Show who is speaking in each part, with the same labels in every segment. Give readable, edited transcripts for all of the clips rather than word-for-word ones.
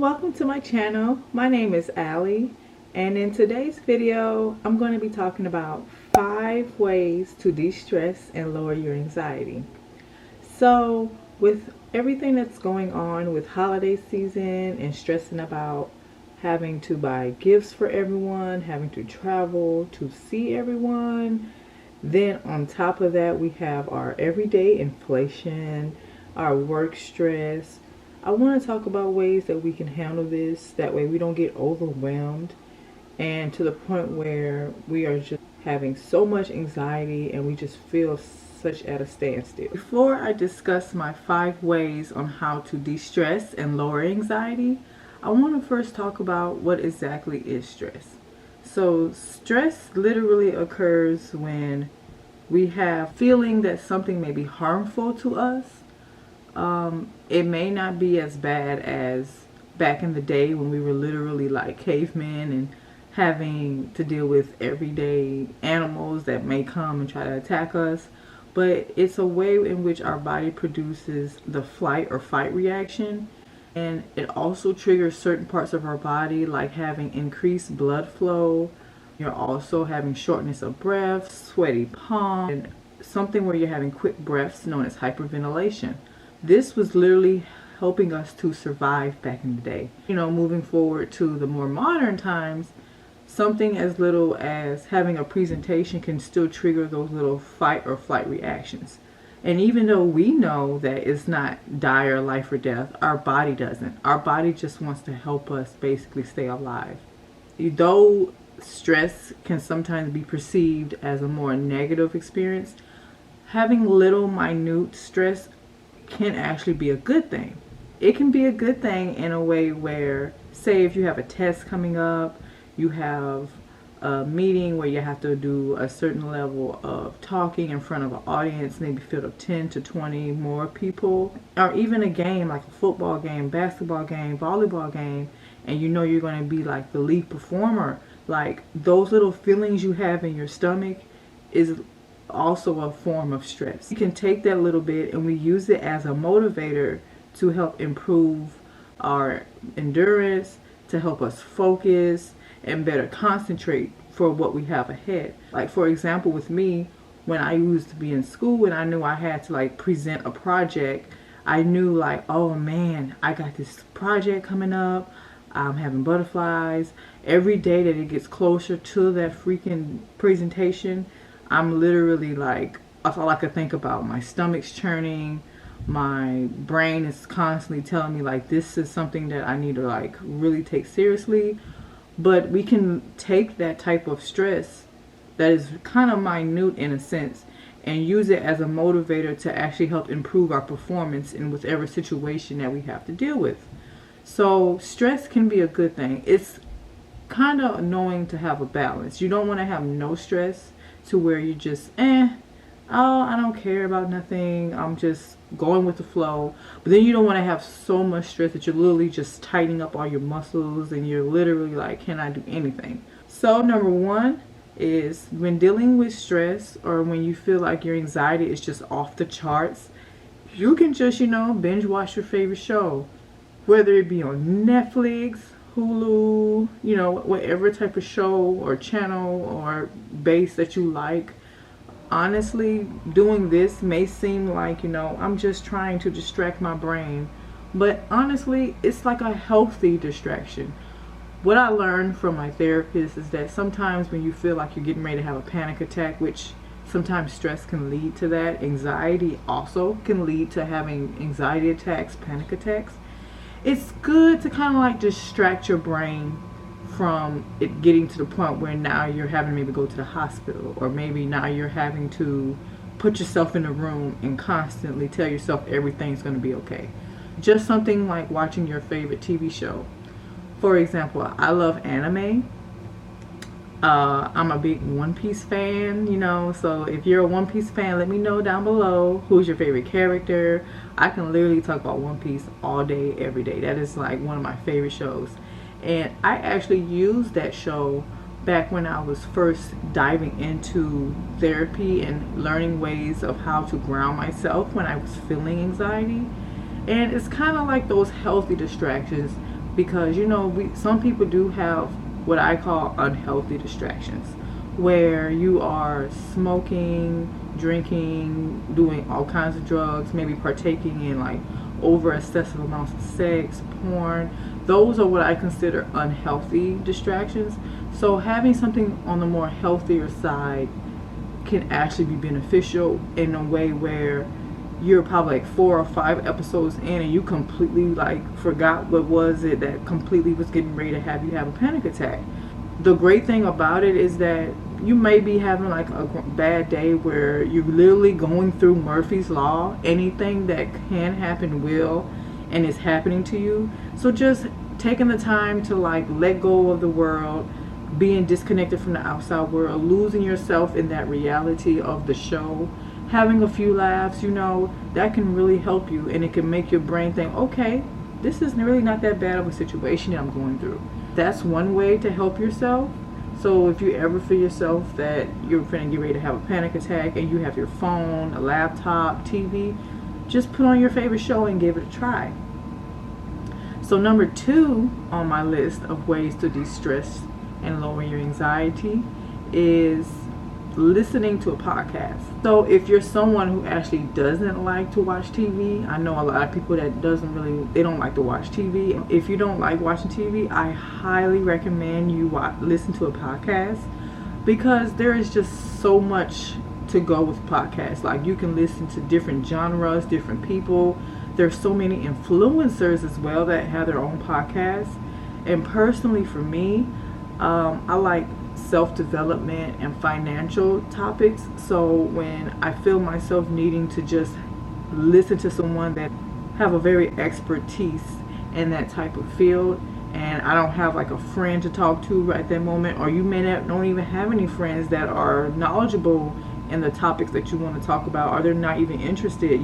Speaker 1: welcome to my channel. My name is Allie, and in today's video I'm going to be talking about 5 ways to de-stress and lower your anxiety. So with everything that's going on with holiday season and stressing about having to buy gifts for everyone, having to travel to see everyone, then on top of that we have our everyday inflation, our work stress. I want to talk about ways that we can handle this. That way we don't get overwhelmed and to the point where we are just having so much anxiety and we just feel such at a standstill. Before I discuss my 5 ways on how to de-stress and lower anxiety, I want to first talk about what exactly is stress. So stress literally occurs when we have feeling that something may be harmful to us. It may not be as bad as back in the day when we were literally like cavemen and having to deal with everyday animals that may come and try to attack us, but it's a way in which our body produces the flight or fight reaction, and it also triggers certain parts of our body like having increased blood flow. You're also having shortness of breath, sweaty palms, and something where you're having quick breaths known as hyperventilation. This was literally helping us to survive back in the day. Moving forward to the more modern times, something as little as having a presentation can still trigger those little fight or flight reactions. And even though we know that it's not dire life or death, our body doesn't. Our body just wants to help us basically stay alive. Though stress can sometimes be perceived as a more negative experience, having little minute stress can actually be a good thing. It can be a good thing in a way where, say if you have a test coming up, you have a meeting where you have to do a certain level of talking in front of an audience, maybe filled up 10 to 20 more people, or even a game like a football game, basketball game, volleyball game, and you're going to be like the lead performer. Like those little feelings you have in your stomach is also a form of stress. You can take that little bit and we use it as a motivator to help improve our endurance, to help us focus and better concentrate for what we have ahead. Like for example with me, when I used to be in school and I knew I had to like present a project, I knew like, oh man, I got this project coming up, I'm having butterflies. Every day that it gets closer to that freaking presentation, I'm literally like, that's all I could think about. My stomach's churning. My brain is constantly telling me like this is something that I need to like really take seriously. But we can take that type of stress that is kind of minute in a sense and use it as a motivator to actually help improve our performance in whatever situation that we have to deal with. So stress can be a good thing. It's kind of annoying to have a balance. You don't want to have no stress to where you just oh, I don't care about nothing, I'm just going with the flow. But then you don't want to have so much stress that you're literally just tightening up all your muscles and you're literally like, can I do anything? So number 1 is when dealing with stress or when you feel like your anxiety is just off the charts, you can just binge watch your favorite show, whether it be on Netflix, Hulu, whatever type of show or channel or base that you like. Honestly, doing this may seem like, I'm just trying to distract my brain. But honestly, it's like a healthy distraction. What I learned from my therapist is that sometimes when you feel like you're getting ready to have a panic attack, which sometimes stress can lead to that, anxiety also can lead to having anxiety attacks, panic attacks. It's good to kind of like distract your brain from it getting to the point where now you're having to maybe go to the hospital, or maybe now you're having to put yourself in a room and constantly tell yourself everything's going to be okay. Just something like watching your favorite TV show. For example, I love anime. I'm a big One Piece fan, so if you're a One Piece fan, let me know down below who's your favorite character. I can literally talk about One Piece all day, every day. That is like one of my favorite shows. And I actually used that show back when I was first diving into therapy and learning ways of how to ground myself when I was feeling anxiety. And it's kind of like those healthy distractions because some people do have what I call unhealthy distractions, where you are smoking, drinking, doing all kinds of drugs, maybe partaking in like over excessive amounts of sex, porn. Those are what I consider unhealthy distractions. So having something on the more healthier side can actually be beneficial in a way where you're probably like 4 or 5 episodes in and you completely like forgot what was it that completely was getting ready to have you have a panic attack. The great thing about it is that you may be having like a bad day where you're literally going through Murphy's Law. Anything that can happen will, and it's happening to you. So just taking the time to like let go of the world, being disconnected from the outside world, losing yourself in that reality of the show, having a few laughs, that can really help you, and it can make your brain think, okay, this is really not that bad of a situation that I'm going through. That's one way to help yourself. So if you ever feel yourself that you're going to get ready to have a panic attack and you have your phone, a laptop, TV, just put on your favorite show and give it a try. So number 2 on my list of ways to de-stress and lower your anxiety is listening to a podcast. So if you're someone who actually doesn't like to watch TV, I know a lot of people that they don't like to watch TV. If you don't like watching TV, I highly recommend you listen to a podcast, because there is just so much to go with podcasts. Like, you can listen to different genres, different people. There's so many influencers as well that have their own podcasts. And personally for me, I like self-development and financial topics. So when I feel myself needing to just listen to someone that have a very expertise in that type of field, and I don't have like a friend to talk to right that moment, or you may not don't even have any friends that are knowledgeable in the topics that you want to talk about, or they're not even interested,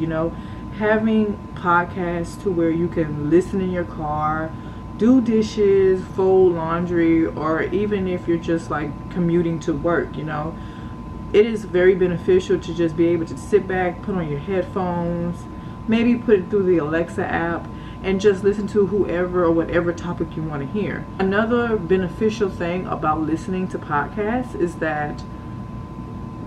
Speaker 1: having podcasts to where you can listen in your car, do dishes, fold laundry, or even if you're just like commuting to work, it is very beneficial to just be able to sit back, put on your headphones, maybe put it through the Alexa app, and just listen to whoever or whatever topic you want to hear. Another beneficial thing about listening to podcasts is that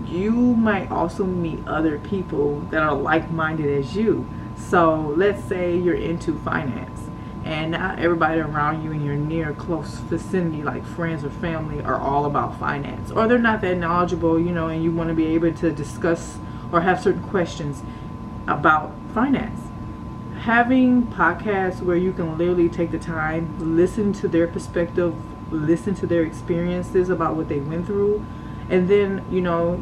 Speaker 1: you might also meet other people that are like-minded as you. So let's say you're into finance, and not everybody around you in your near close vicinity, like friends or family, are all about finance, or they're not that knowledgeable, and you want to be able to discuss or have certain questions about finance. Having podcasts where you can literally take the time, listen to their perspective, listen to their experiences about what they went through, and then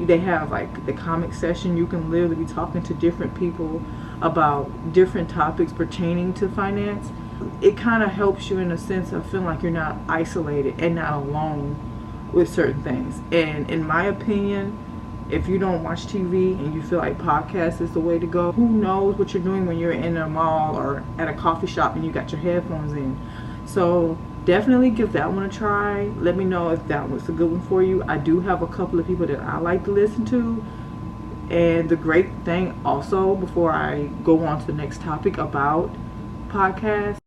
Speaker 1: they have like the comic session. You can literally be talking to different people about different topics pertaining to finance. It kind of helps you in a sense of feeling like you're not isolated and not alone with certain things. And in my opinion, if you don't watch TV and you feel like podcast is the way to go, who knows what you're doing when you're in a mall or at a coffee shop and you got your headphones in. So definitely give that one a try. Let me know if that was a good one for you. I do have a couple of people that I like to listen to. And the great thing also, before I go on to the next topic about podcasts,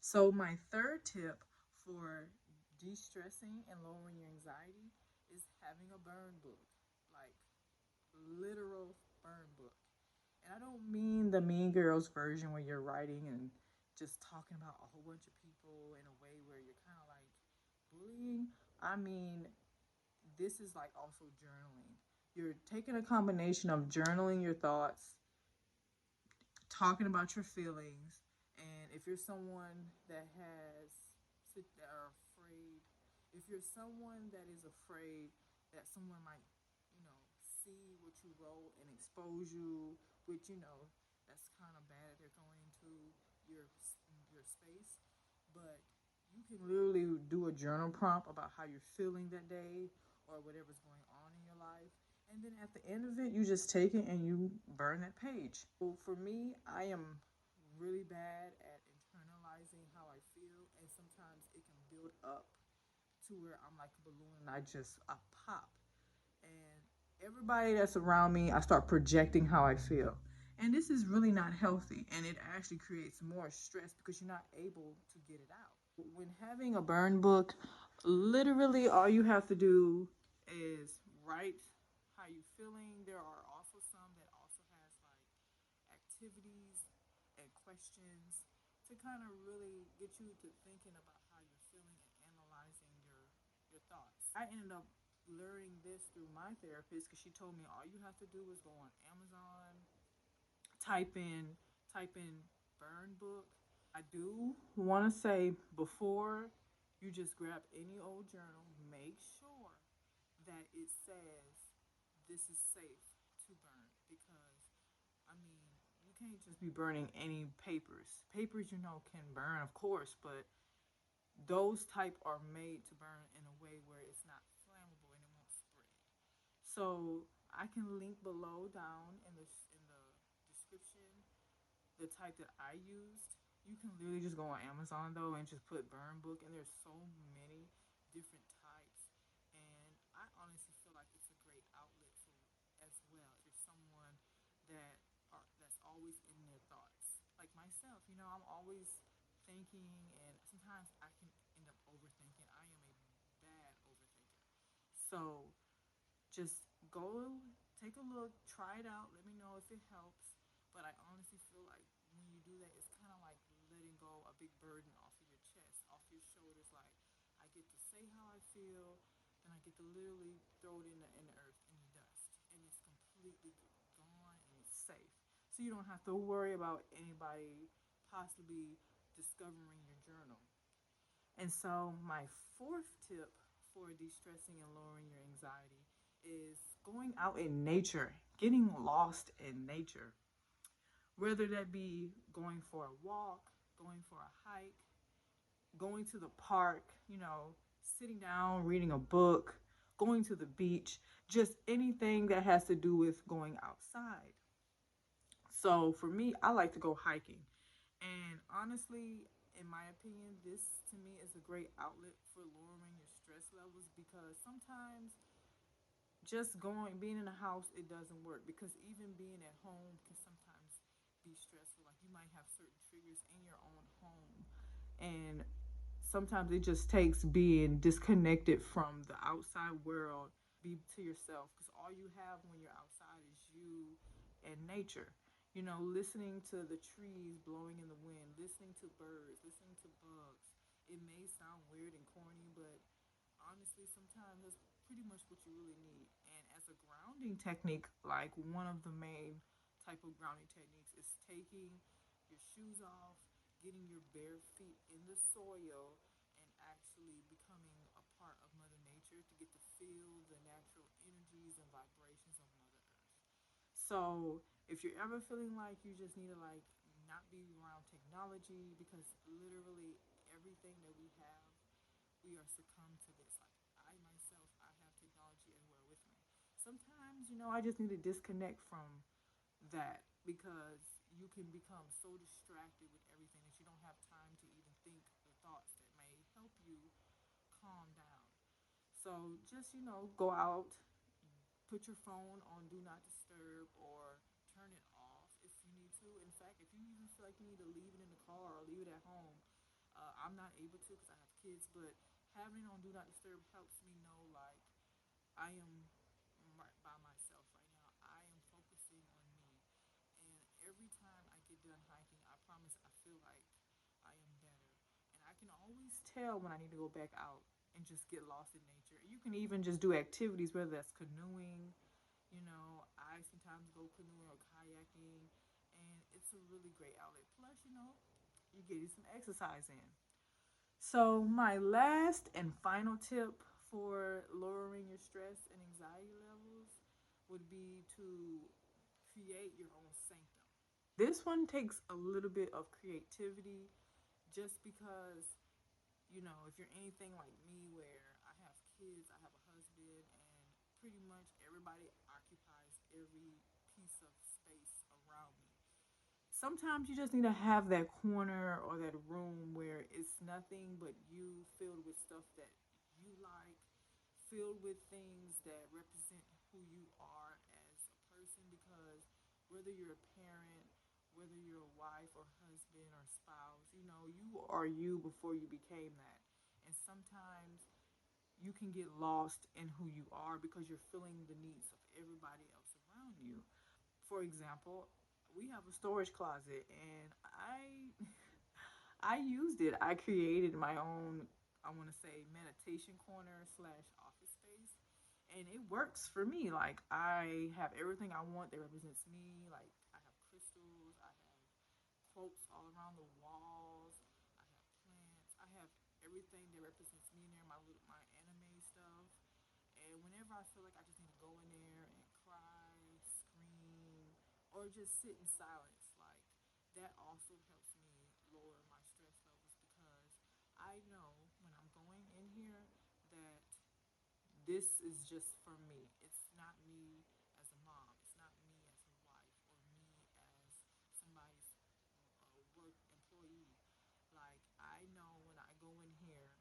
Speaker 1: so my third tip for de-stressing and lowering your anxiety is having a burn book, like literal burn book. And I don't mean the Mean Girls version where you're writing and just talking about a whole bunch of people in a way where you're kind of like bullying. I mean, this is like also journaling. You're taking a combination of journaling your thoughts, talking about your feelings, and if you're someone that that are afraid, if you're someone that is afraid that someone might, see what you wrote and expose you, which that's kind of bad. They're going into your your space, but you can literally do a journal prompt about how you're feeling that day or whatever's going on in your life. And then at the end of it, you just take it and you burn that page. So for me, I am really bad at internalizing how I feel, and sometimes it can build up to where I'm like a balloon and I pop. And everybody that's around me, I start projecting how I feel. And this is really not healthy, and it actually creates more stress because you're not able to get it out. When having a burn book, literally all you have to do is write how you're feeling. There are also some that also has like activities and questions to kind of really get you to thinking about how you're feeling and analyzing your thoughts. I ended up learning this through my therapist because she told me all you have to do is go on Amazon, type in type in burn book. I do want to say before you just grab any old journal, make sure that it says this is safe to burn because I mean, you can't just be burning any papers. Papers, can burn, of course, but those type are made to burn in a way where it's not flammable and it won't spread. So I can link below down in the description the type that I used. You can literally just go on Amazon though and just put burn book, and there's so many different types. And I honestly feel like it's a great outlet for as well. If you're someone that's always in their thoughts, like myself, I'm always thinking, and sometimes I can end up overthinking. I am a bad overthinker. So just go take a look, try it out, let me know if it helps. But I honestly feel like when you do that, it's kind of like letting go a big burden off of your chest, off your shoulders. Like, I get to say how I feel, and I get to literally throw it in the earth, in the dust, and it's completely gone and it's safe. So you don't have to worry about anybody possibly discovering your journal. And so, my fourth tip for de stressing and lowering your anxiety is going out in nature, getting lost in nature. Whether that be going for a walk, going for a hike, going to the park, sitting down, reading a book, going to the beach, just anything that has to do with going outside. So for me, I like to go hiking. And honestly, in my opinion, this to me is a great outlet for lowering your stress levels because sometimes just being in a house, it doesn't work because even being at home can sometimes be stressful. Like you might have certain triggers in your own home. And sometimes it just takes being disconnected from the outside world, be to yourself, because all you have when you're outside is you and nature. Listening to the trees blowing in the wind, listening to birds, listening to bugs. It may sound weird and corny, but honestly, sometimes that's pretty much what you really need. And as a grounding technique, like one of the main type of grounding techniques is taking your shoes off, getting your bare feet in the soil, and actually becoming a part of Mother Nature to get to feel the natural energies and vibrations of Mother Earth. So if you're ever feeling like you just need to like not be around technology because literally everything that we are succumbed to this. Like I myself, I have technology everywhere with me. Sometimes, I just need to disconnect from that because you can become so distracted with everything that you don't have time to even think the thoughts that may help you calm down. So just, go out, put your phone on do not disturb or turn it off if you need to. In fact, if you even feel like you need to leave it in the car or leave it at home, I'm not able to because I have kids, but having it on do not disturb helps me know like I am right by myself right now. I am focusing on me. And every time I get done hiking, I promise I feel like I am better. And I can always tell when I need to go back out and just get lost in nature. You can even just do activities, whether that's canoeing. I sometimes go canoeing or kayaking, and it's a really great outlet. Plus, you get some exercise in. So, my last and final tip for lowering your stress and anxiety levels would be to create your own sanctum. This one takes a little bit of creativity just because, if you're anything like me, where I have kids, I have a husband, and pretty much everybody occupies every piece of space around me. Sometimes you just need to have that corner or that room where it's nothing but you, filled with stuff that you like, filled with things that represent who you Whether you're a parent, whether you're a wife or husband or spouse, you are you before you became that. And sometimes you can get lost in who you are because you're filling the needs of everybody else around you. For example, we have a storage closet and I used it. I created my own, I want to say, meditation corner slash office space. And it works for me. Like, I have everything I want that represents me. Like, I have crystals, I have quotes all around the walls, I have plants, I have everything that represents me in there, my anime stuff. And whenever I feel like I just need to go in there and cry, scream, or just sit in silence, like that also helps me lower my stress levels because I know when I'm going in here that this is just for me. It's not me as a mom. It's not me as a wife or me as somebody's work employee. Like I know when I go in here,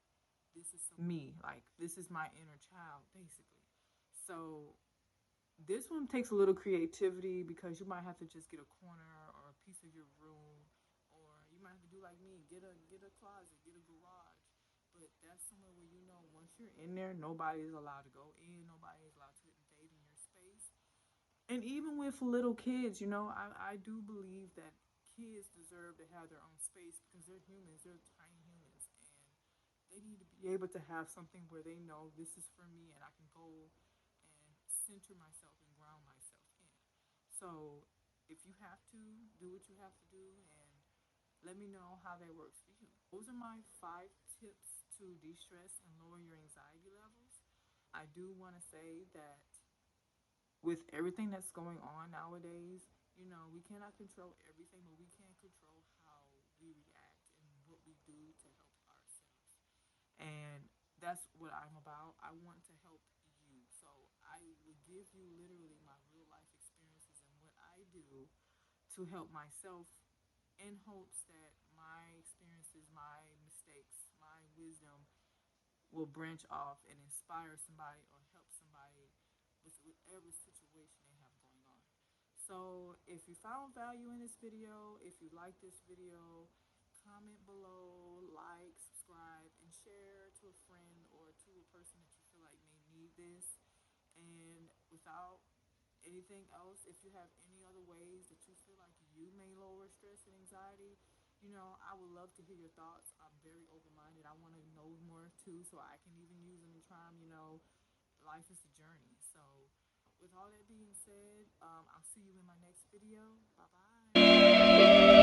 Speaker 1: this is me. Like this is my inner child, basically. So this one takes a little creativity because you might have to just get a corner or a piece of your room, or you might have to do like me, get a closet, get a garage. But that's somewhere where once you're in there, nobody is allowed to go in, nobody is allowed to invade in your space. And even with little kids, I do believe that kids deserve to have their own space because they're humans, they're tiny humans, and they need to be able to have something where they know this is for me and I can go and center myself and ground myself in. So if you have to, do what you have to do and let me know how that works for you. Those are my 5 tips to de stress and lower your anxiety levels. I do want to say that with everything that's going on nowadays, we cannot control everything, but we can control how we react and what we do to help ourselves. And that's what I'm about. I want to help you. So I will give you literally my real life experiences and what I do to help myself in hopes that my experiences, my mistakes, my wisdom will branch off and inspire somebody or help somebody with whatever situation they have going on. So if you found value in this video, if you like this video, comment below, like, subscribe, and share to a friend or to a person that you feel like may need this. And without anything else, if you have any other ways that you feel like you may lower stress and anxiety, I would love to hear your thoughts. I'm very open minded. I want to know more too, so I can even use them and try them. Life is a journey. So, with all that being said, I'll see you in my next video. Bye bye.